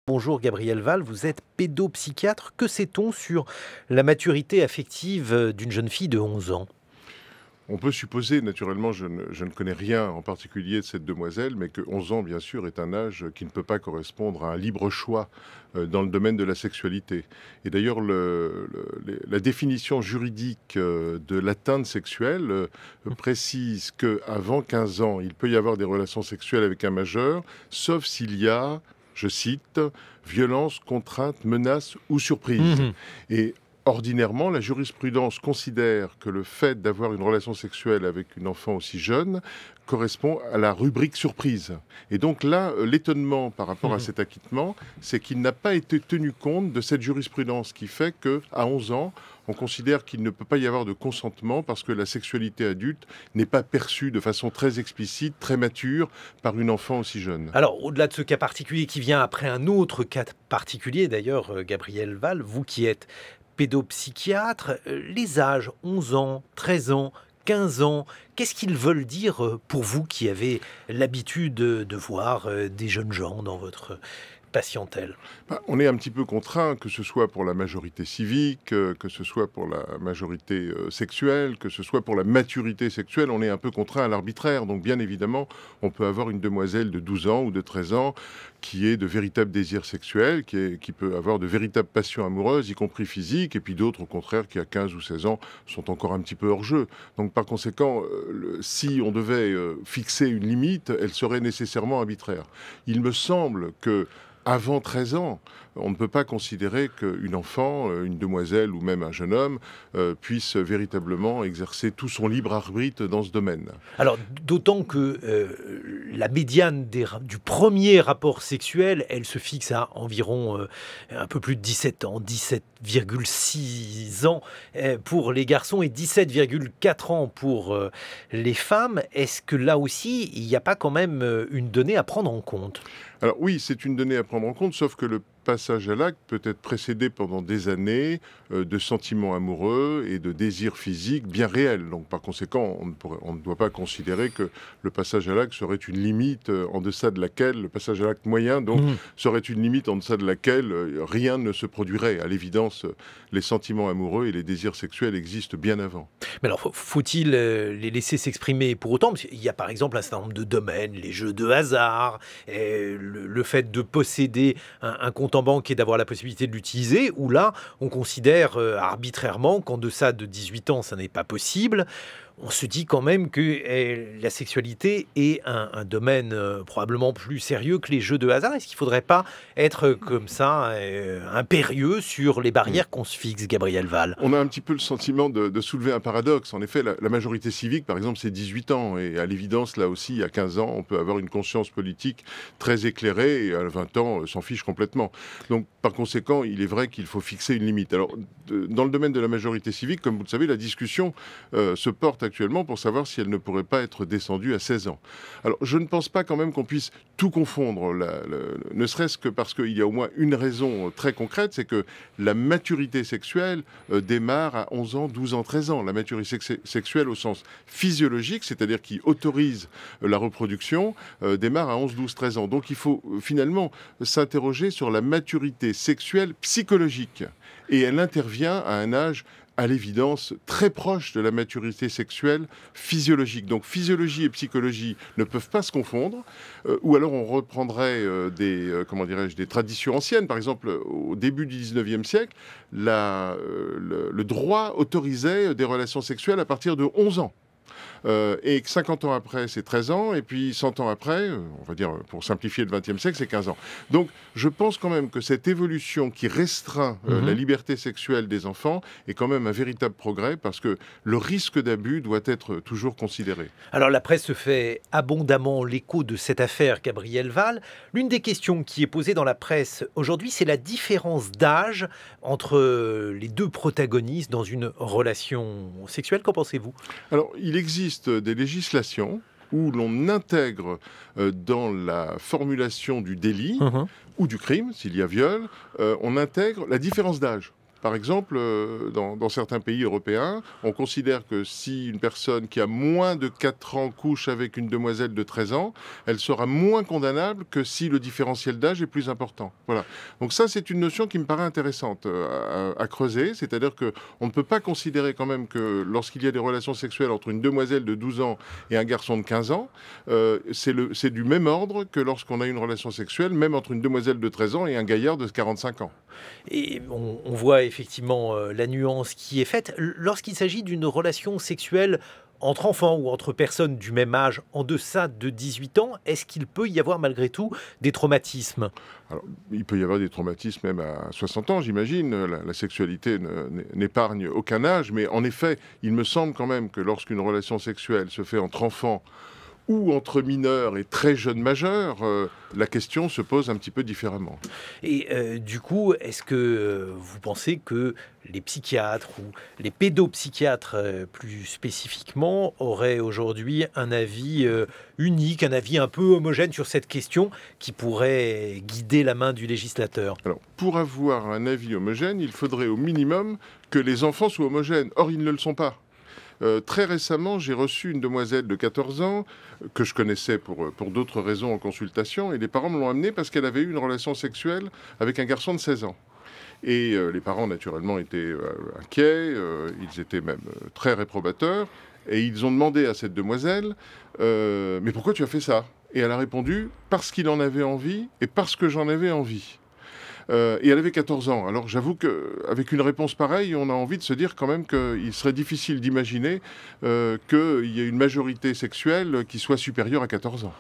Bonjour Gabriel Val, vous êtes pédopsychiatre. Que sait-on sur la maturité affective d'une jeune fille de 11 ans? On peut supposer, naturellement, je ne connais rien en particulier de cette demoiselle, mais que 11 ans, bien sûr, est un âge qui ne peut pas correspondre à un libre choix dans le domaine de la sexualité. Et d'ailleurs, la définition juridique de l'atteinte sexuelle précise qu'avant 15 ans, il peut y avoir des relations sexuelles avec un majeur, sauf s'il y a, je cite, violence, contrainte, menace ou surprise. Mhm. Et ordinairement, la jurisprudence considère que le fait d'avoir une relation sexuelle avec une enfant aussi jeune correspond à la rubrique surprise. Et donc là, l'étonnement par rapport à Mhm. cet acquittement, c'est qu'il n'a pas été tenu compte de cette jurisprudence qui fait qu'à 11 ans, on considère qu'il ne peut pas y avoir de consentement parce que la sexualité adulte n'est pas perçue de façon très explicite, très mature par une enfant aussi jeune. Alors, au-delà de ce cas particulier qui vient après un autre cas particulier, d'ailleurs, Gabriel Val, vous qui êtes pédopsychiatre, les âges 11 ans, 13 ans, 15 ans, qu'est-ce qu'ils veulent dire pour vous qui avez l'habitude de voir des jeunes gens dans votre patientèle? On est un petit peu contraint, que ce soit pour la majorité civique, que ce soit pour la majorité sexuelle, que ce soit pour la maturité sexuelle, on est un peu contraint à l'arbitraire. Donc bien évidemment, on peut avoir une demoiselle de 12 ans ou de 13 ans qui ait de véritables désirs sexuels, qui peut avoir de véritables passions amoureuses, y compris physiques, et puis d'autres, au contraire, qui à 15 ou 16 ans sont encore un petit peu hors jeu. Donc par conséquent, si on devait fixer une limite, elle serait nécessairement arbitraire. Il me semble que avant 13 ans, on ne peut pas considérer qu'une enfant, une demoiselle ou même un jeune homme puisse véritablement exercer tout son libre arbitre dans ce domaine. Alors, d'autant que la médiane du premier rapport sexuel, elle se fixe à environ un peu plus de 17 ans, 17,6 ans pour les garçons et 17,4 ans pour les femmes. Est-ce que là aussi, il n'y a pas quand même une donnée à prendre en compte? Alors oui, c'est une donnée à prendre en compte, sauf que le passage à l'acte peut être précédé pendant des années de sentiments amoureux et de désirs physiques bien réels. Donc par conséquent, on ne doit pas considérer que le passage à l'acte serait une limite en deçà de laquelle, le passage à l'acte moyen, donc, Mhm. serait une limite en deçà de laquelle rien ne se produirait. À l'évidence, les sentiments amoureux et les désirs sexuels existent bien avant. Mais alors, faut-il les laisser s'exprimer pour autant? Parce qu'il y a par exemple un certain nombre de domaines, les jeux de hasard, le fait de posséder un compte en banque et d'avoir la possibilité de l'utiliser, où là, on considère arbitrairement qu'en deçà de 18 ans, ça n'est pas possible. On se dit quand même que la sexualité est un domaine probablement plus sérieux que les jeux de hasard. Est-ce qu'il ne faudrait pas être comme ça impérieux sur les barrières qu'on se fixe, Gabriel Val? On a un petit peu le sentiment de soulever un paradoxe. En effet, la majorité civique, par exemple, c'est 18 ans. Et à l'évidence, là aussi, à 15 ans, on peut avoir une conscience politique très éclairée. Et à 20 ans, s'en fiche complètement. Donc, par conséquent, il est vrai qu'il faut fixer une limite. Alors, dans le domaine de la majorité civique, comme vous le savez, la discussion se porte actuellement pour savoir si elle ne pourrait pas être descendue à 16 ans. Alors, je ne pense pas quand même qu'on puisse tout confondre, ne serait-ce que parce qu'il y a au moins une raison très concrète, c'est que la maturité sexuelle démarre à 11 ans, 12 ans, 13 ans. La maturité sexuelle au sens physiologique, c'est-à-dire qui autorise la reproduction, démarre à 11, 12, 13 ans. Donc il faut finalement s'interroger sur la maturité sexuelle psychologique. Et elle intervient à un âge à l'évidence, très proche de la maturité sexuelle physiologique. Donc physiologie et psychologie ne peuvent pas se confondre, ou alors on reprendrait des traditions anciennes. Par exemple, au début du 19e siècle, le droit autorisait des relations sexuelles à partir de 11 ans. Et 50 ans après, c'est 13 ans, et puis 100 ans après, on va dire, pour simplifier le XXe siècle, c'est 15 ans. Donc, je pense quand même que cette évolution qui restreint la liberté sexuelle des enfants est quand même un véritable progrès, parce que le risque d'abus doit être toujours considéré. Alors la presse se fait abondamment l'écho de cette affaire, Gabriel Val. L'une des questions qui est posée dans la presse aujourd'hui, c'est la différence d'âge entre les deux protagonistes dans une relation sexuelle. Qu'en pensez-vous? Alors, il existe des législations où l'on intègre dans la formulation du délit ou du crime, s'il y a viol, on intègre la différence d'âge. Par exemple, dans certains pays européens, on considère que si une personne qui a moins de 4 ans couche avec une demoiselle de 13 ans, elle sera moins condamnable que si le différentiel d'âge est plus important. Voilà. Donc ça, c'est une notion qui me paraît intéressante à creuser, c'est-à-dire qu'on ne peut pas considérer quand même que lorsqu'il y a des relations sexuelles entre une demoiselle de 12 ans et un garçon de 15 ans, c'est du même ordre que lorsqu'on a une relation sexuelle, même entre une demoiselle de 13 ans et un gaillard de 45 ans. Et on voit effectivement la nuance qui est faite. Lorsqu'il s'agit d'une relation sexuelle entre enfants ou entre personnes du même âge en deçà de 18 ans, est-ce qu'il peut y avoir malgré tout des traumatismes? Alors, il peut y avoir des traumatismes même à 60 ans, j'imagine. La sexualité n'épargne aucun âge, mais en effet, il me semble quand même que lorsqu'une relation sexuelle se fait entre enfants ou entre mineurs et très jeunes majeurs, la question se pose un petit peu différemment. Et du coup, est-ce que vous pensez que les psychiatres ou les pédopsychiatres plus spécifiquement auraient aujourd'hui un avis unique, un avis un peu homogène sur cette question qui pourrait guider la main du législateur? Alors, pour avoir un avis homogène, il faudrait au minimum que les enfants soient homogènes. Or, ils ne le sont pas. Très récemment, j'ai reçu une demoiselle de 14 ans que je connaissais pour d'autres raisons en consultation, et les parents me l'ont amenée parce qu'elle avait eu une relation sexuelle avec un garçon de 16 ans. Et les parents, naturellement, étaient inquiets, ils étaient même très réprobateurs, et ils ont demandé à cette demoiselle « Mais pourquoi tu as fait ça ?» Et elle a répondu « Parce qu'il en avait envie et parce que j'en avais envie ». Et elle avait 14 ans. Alors j'avoue qu'avec une réponse pareille, on a envie de se dire quand même qu'il serait difficile d'imaginer qu'il y ait une majorité sexuelle qui soit supérieure à 14 ans.